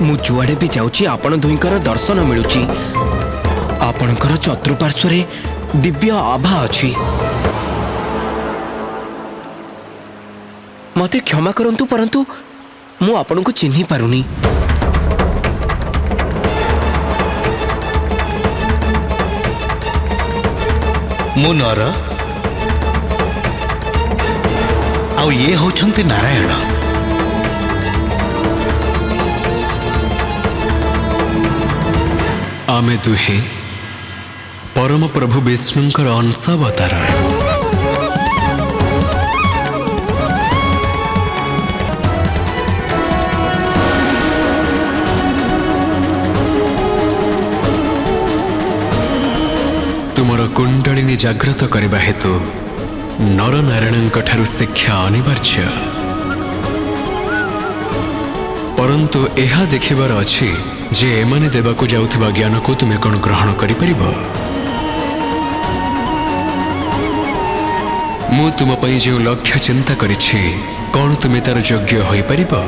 मु जुआड़े भी जाऊची आपण दुईकर दर्शन मिलुची। आपणकर चतुर्पार्श्वरे दिव्य आभा अछि। मते क्षमा करंतु परंतु मु आपण को चिन्ही पारुनी। मु नर आउ ये होछंती नारायण। आमे दुहे परम प्रभु विष्णुंकर अंशावतार। तुमर कुंडलिनी जागृत करबा हेतु नर नारायणଙ୍କ ठाରୁ शिक्षा अनिवार्य। परंतु एहा देखिबार अछि जे एमाने देबाकू जाउथिबा ज्ञान को तुमे कोन ग्रहण करि परिबो। मु तुम पई जे लक्ष्य चिंता करिछि कोन तुमे तार योग्य होई परिबो।